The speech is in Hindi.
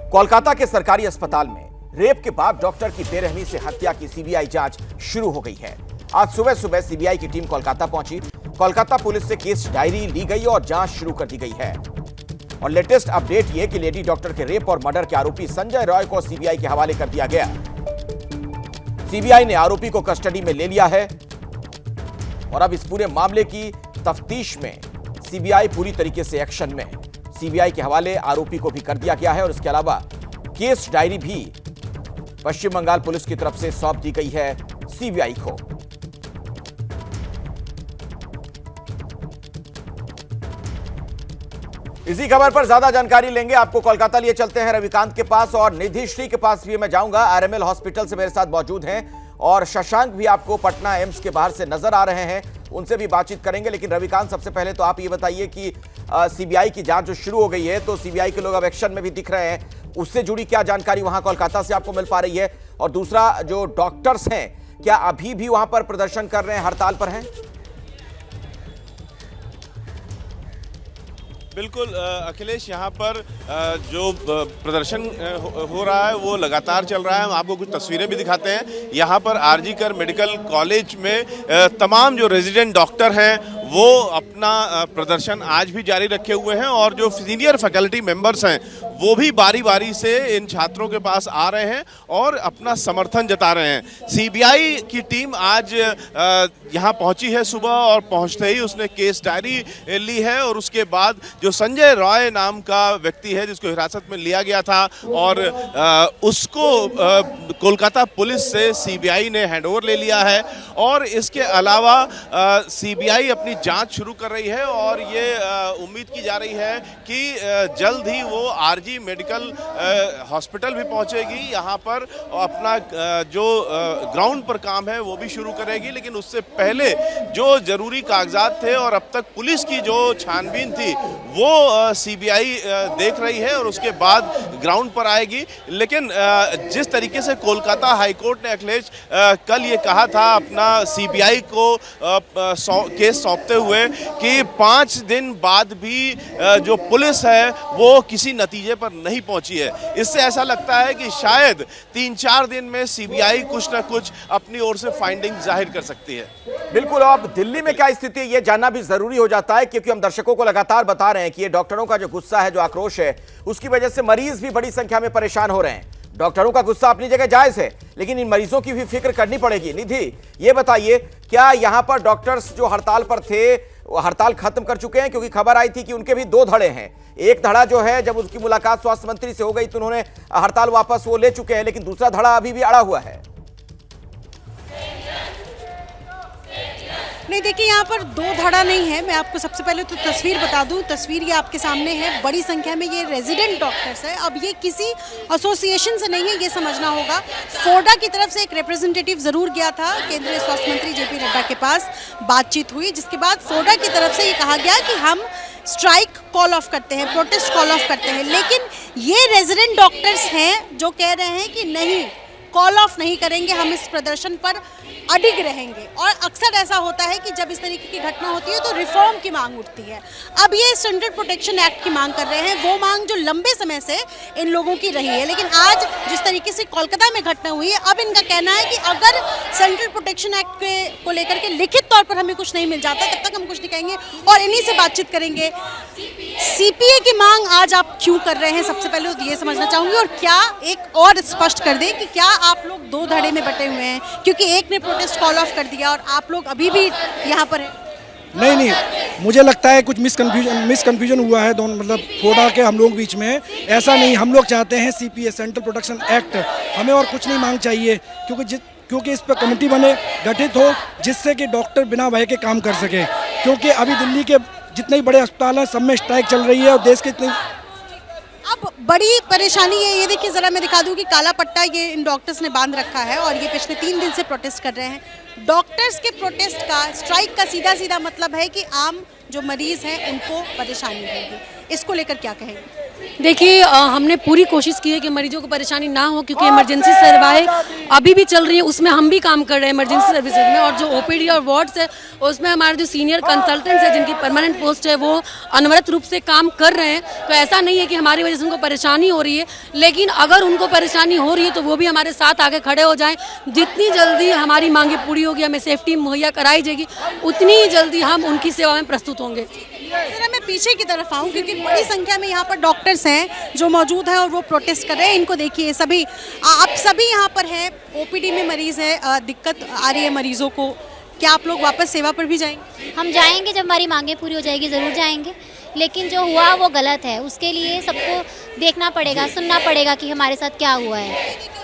कोलकाता के सरकारी अस्पताल में रेप के बाद डॉक्टर की बेरहमी से हत्या की सीबीआई जांच शुरू हो गई है। आज सुबह सुबह सीबीआई की टीम कोलकाता पहुंची। कोलकाता पुलिस से केस डायरी ली गई और जांच शुरू कर दी गई है। और लेटेस्ट अपडेट यह कि लेडी डॉक्टर के रेप और मर्डर के आरोपी संजय रॉय को सीबीआई के हवाले कर दिया गया। सीबीआई ने आरोपी को कस्टडी में ले लिया है और अब इस पूरे मामले की तफ्तीश में सीबीआई पूरी तरीके से एक्शन में। सीबीआई के हवाले आरोपी को भी कर दिया गया है और इसके अलावा केस डायरी भी पश्चिम बंगाल पुलिस की तरफ से सौंप दी गई है सीबीआई को। इसी खबर पर ज्यादा जानकारी लेंगे, आपको कोलकाता लिए चलते हैं रविकांत के पास और निधि श्री के पास भी मैं जाऊंगा। आरएमएल हॉस्पिटल से मेरे साथ मौजूद हैं और शशांक भी आपको पटना एम्स के बाहर से नजर आ रहे हैं, उनसे भी बातचीत करेंगे। लेकिन रविकांत, सबसे पहले तो आप ये बताइए कि सीबीआई की जांच जो शुरू हो गई है तो सीबीआई के लोग अब एक्शन में भी दिख रहे हैं, उससे जुड़ी क्या जानकारी वहां कोलकाता से आपको मिल पा रही है? और दूसरा, जो डॉक्टर्स हैं क्या अभी भी वहां पर प्रदर्शन कर रहे हैं, हड़ताल पर हैं? बिल्कुल अखिलेश, यहाँ पर जो प्रदर्शन हो रहा है वो लगातार चल रहा है। हम आपको कुछ तस्वीरें भी दिखाते हैं। यहाँ पर आरजी कर मेडिकल कॉलेज में तमाम जो रेजिडेंट डॉक्टर हैं वो अपना प्रदर्शन आज भी जारी रखे हुए हैं और जो सीनियर फैकल्टी मेंबर्स हैं वो भी बारी बारी से इन छात्रों के पास आ रहे हैं और अपना समर्थन जता रहे हैं। सीबीआई की टीम आज यहाँ पहुंची है सुबह और पहुंचते ही उसने केस डायरी ली है और उसके बाद जो संजय रॉय नाम का व्यक्ति है जिसको हिरासत में लिया गया था और उसको कोलकाता पुलिस से सीबीआई ने हैंडओवर ले लिया है। और इसके अलावा सीबीआई अपनी जांच शुरू कर रही है और ये उम्मीद की जा रही है कि जल्द ही वो आरजी मेडिकल हॉस्पिटल भी पहुंचेगी, यहाँ पर अपना जो ग्राउंड पर काम है वो भी शुरू करेगी। लेकिन उससे पहले जो जरूरी कागजात थे और अब तक पुलिस की जो छानबीन थी वो सीबीआई देख रही है और उसके बाद ग्राउंड पर आएगी। लेकिन जिस तरीके से कोलकाता हाईकोर्ट ने अखिलेश कल ये कहा था अपना सीबीआई को केस सौंपते हुए कि 5 दिन बाद भी जो पुलिस है वो किसी नतीजे पर नहीं पहुंची है, इससे ऐसा लगता है कि शायद 3-4 दिन में सीबीआई कुछ ना कुछ अपनी ओर से फाइंडिंग जाहिर कर सकती है। बिल्कुल। अब दिल्ली में क्या स्थिति है ये जानना भी जरूरी हो जाता है, क्योंकि हम दर्शकों को लगातार बता रहे हैं कि ये डॉक्टरों का जो गुस्सा है, जो आक्रोश है, उसकी वजह से मरीज भी बड़ी संख्या में परेशान हो रहे हैं। डॉक्टरों का गुस्सा अपनी जगह जायज है, लेकिन इन मरीजों की भी फिक्र करनी पड़ेगी। निधि, ये बताइए, क्या यहां पर डॉक्टर्स जो हड़ताल पर थे वो हड़ताल खत्म कर चुके हैं? क्योंकि खबर आई थी कि उनके भी 2 धड़े हैं। एक धड़ा जो है, जब उसकी मुलाकात स्वास्थ्य मंत्री से हो गई तो उन्होंने हड़ताल वापस वो ले चुके हैं, लेकिन दूसरा धड़ा अभी भी अड़ा हुआ है। नहीं, देखिए, यहाँ पर 2 धड़ा नहीं है। मैं आपको सबसे पहले तो तस्वीर बता दूं। तस्वीर ये आपके सामने है। बड़ी संख्या में ये रेजिडेंट डॉक्टर्स है। अब ये किसी एसोसिएशन से नहीं है, ये समझना होगा। फोडा की तरफ से एक रिप्रेजेंटेटिव जरूर गया था केंद्रीय स्वास्थ्य मंत्री जेपी नड्डा के पास, बातचीत हुई, जिसके बाद फोडा की तरफ से ये कहा गया कि हम स्ट्राइक कॉल ऑफ करते हैं, प्रोटेस्ट कॉल ऑफ करते हैं। लेकिन ये रेजिडेंट डॉक्टर्स हैं जो कह रहे हैं कि नहीं, कॉल ऑफ नहीं करेंगे, हम इस प्रदर्शन पर अडिग रहेंगे। और अक्सर ऐसा होता है कि जब इस तरीके की घटना होती है तो रिफॉर्म की मांग उठती है। अब ये सेंट्रल प्रोटेक्शन एक्ट की मांग कर रहे हैं, वो मांग जो लंबे समय से इन लोगों की रही है। लेकिन आज जिस तरीके से कोलकाता में घटना हुई है, अब इनका कहना है कि अगर सेंट्रल प्रोटेक्शन एक्ट को लेकर के लिखित तौर पर हमें कुछ नहीं मिल जाता, तब तक हम कुछ नहीं कहेंगे और इन्हीं से बातचीत करेंगे। सीपीए की मांग आज आप क्यों कर रहे हैं, सबसे पहले तो ये समझना चाहूंगी। और क्या एक और स्पष्ट कर दें कि क्या आप लोग 2 धड़े में बटे हुए हैं, क्योंकि एक ने प्रोटेस्ट कॉल ऑफ कर दिया और आप लोग अभी भी यहाँ पर हैं? नहीं, मुझे लगता है कुछ मिसकन्फ्यूजन हुआ है दोनों, मतलब फोडा के हम लोग बीच में। ऐसा नहीं, हम लोग चाहते हैं सीपीए, सेंट्रल प्रोटेक्शन एक्ट, हमें और कुछ नहीं मांग चाहिए, क्योंकि इस पर कमेटी बने, गठित हो, जिससे कि डॉक्टर बिना भय के काम कर सके। क्योंकि अभी दिल्ली के जितने बड़े अस्पताल हैं सब में स्ट्राइक चल रही है और देश के इतने अब बड़ी परेशानी है। ये देखिए, जरा मैं दिखा दूं कि काला पट्टा ये इन डॉक्टर्स ने बांध रखा है और ये पिछले 3 दिन से प्रोटेस्ट कर रहे हैं। डॉक्टर्स के प्रोटेस्ट का, स्ट्राइक का सीधा मतलब है कि आम जो मरीज हैं उनको परेशानी होगी। इसको लेकर क्या कहेंगे? देखिए हमने पूरी कोशिश की है कि मरीजों को परेशानी ना हो, क्योंकि इमरजेंसी सेवाएं अभी भी चल रही है, उसमें हम भी काम कर रहे हैं इमरजेंसी सर्विसेज में। और जो ओपीडी और वार्ड्स है उसमें हमारे जो सीनियर कंसल्टेंट्स हैं जिनकी परमानेंट पोस्ट है वो अनवरत रूप से काम कर रहे हैं। तो ऐसा नहीं है कि हमारी वजह से उनको परेशानी हो रही है, लेकिन अगर उनको परेशानी हो रही है तो वो भी हमारे साथ आगे खड़े हो जाएं। जितनी जल्दी हमारी मांगे पूरी होगी, हमें सेफ्टी मुहैया कराई जाएगी, उतनी जल्दी हम उनकी सेवा में प्रस्तुत होंगे। जरा मैं पीछे की तरफ आऊँ, क्योंकि बड़ी संख्या में यहाँ पर डॉक्टर्स हैं जो मौजूद हैं और वो प्रोटेस्ट कर रहे हैं। इनको देखिए, सभी आप सभी यहाँ पर हैं, ओपीडी में मरीज है, दिक्कत आ रही है मरीजों को, क्या आप लोग वापस सेवा पर भी जाएंगे? हम जाएंगे, जब हमारी मांगे पूरी हो जाएगी ज़रूर जाएंगे, लेकिन जो हुआ वो गलत है, उसके लिए सबको देखना पड़ेगा, सुनना पड़ेगा कि हमारे साथ क्या हुआ है।